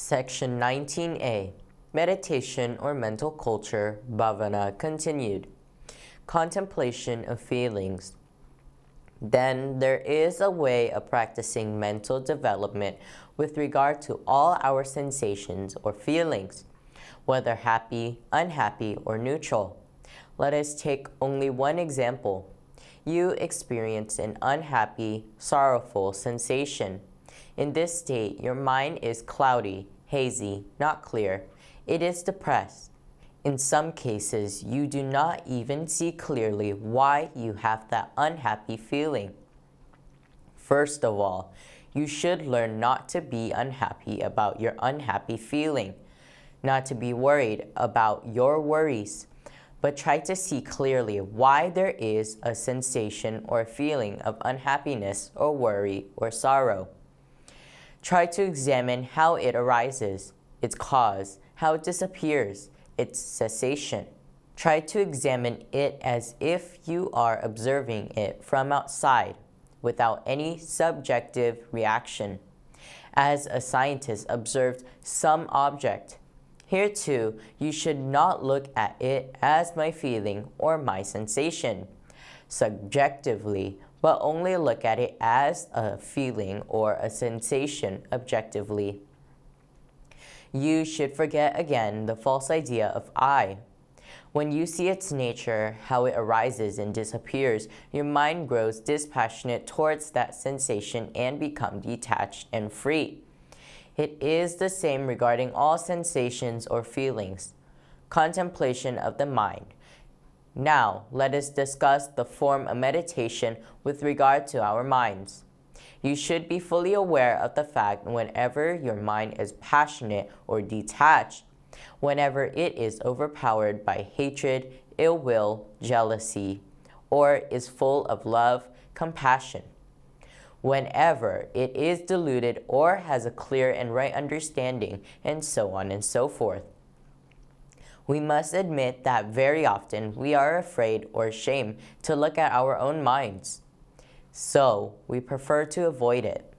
Section 19A, Meditation or Mental Culture, Bha vana continued. Contemplation of feelings. Then there is a way of practicing mental development with regard to all our sensations or feelings, whether happy, unhappy, or neutral. Let us take only one example. You experience an unhappy, sorrowful sensation. In this state, your mind is cloudy, hazy, not clear. It is depressed. In some cases, you do not even see clearly why you have that unhappy feeling. First of all, you should learn not to be unhappy about your unhappy feeling, not to be worried about your worries, but try to see clearly why there is a sensation or feeling of unhappiness or worry or sorrow. Try to examine how it arises, its cause, how it disappears, its cessation. Try to examine it as if you are observing it from outside, without any subjective reaction, as a scientist observed some object. Here too, you should not look at it as my feeling or my sensation, subjectively, but only look at it as a feeling or a sensation objectively. You should forget again the false idea of I. When you see its nature, how it arises and disappears, your mind grows dispassionate towards that sensation and becomes detached and free. It is the same regarding all sensations or feelings. Contemplation of the mind. Now, let us discuss the form of meditation with regard to our minds. You should be fully aware of the fact whenever your mind is passionate or detached, whenever it is overpowered by hatred, ill will, jealousy, or is full of love, compassion. Whenever it is deluded or has a clear and right understanding, and so on and so forth. We must admit that very often we are afraid or ashamed to look at our own minds. So, we prefer to avoid it.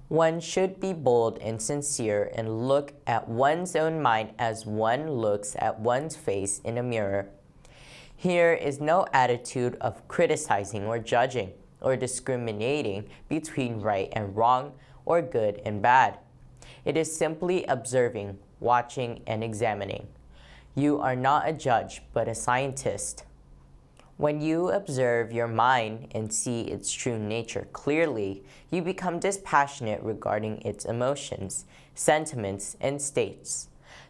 One should be bold and sincere and look at one's own mind as one looks at one's face in a mirror. Here is no attitude of criticizing or judging or discriminating between right and wrong or good and bad. It is simply observing, watching, and examining. You are not a judge, but a scientist. When you observe your mind and see its true nature clearly, you become dispassionate regarding its emotions, sentiments, and states.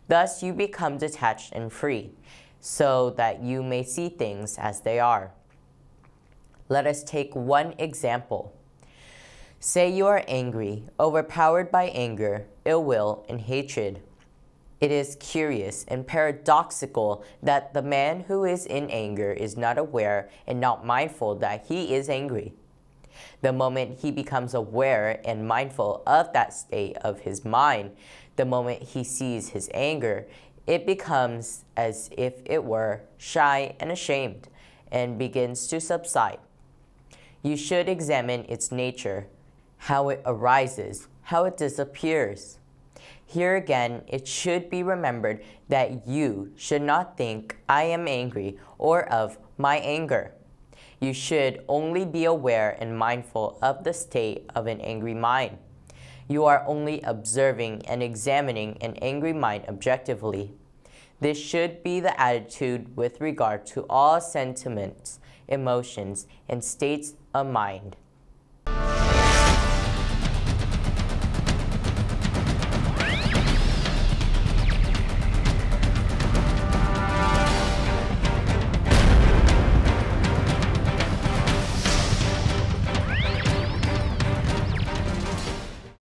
Thus, you become detached and free, so that you may see things as they are. Let us take one example. Say you are angry, overpowered by anger, ill will, and hatred. It is curious and paradoxical that the man who is in anger is not aware and not mindful that he is angry. The moment he becomes aware and mindful of that state of his mind, the moment he sees his anger, it becomes as if it were shy and ashamed and begins to subside. You should examine its nature, how it arises, how it disappears. Here again, it should be remembered that you should not think I am angry or of my anger. You should only be aware and mindful of the state of an angry mind. You are only observing and examining an angry mind objectively. This should be the attitude with regard to all sentiments, emotions, and states of mind.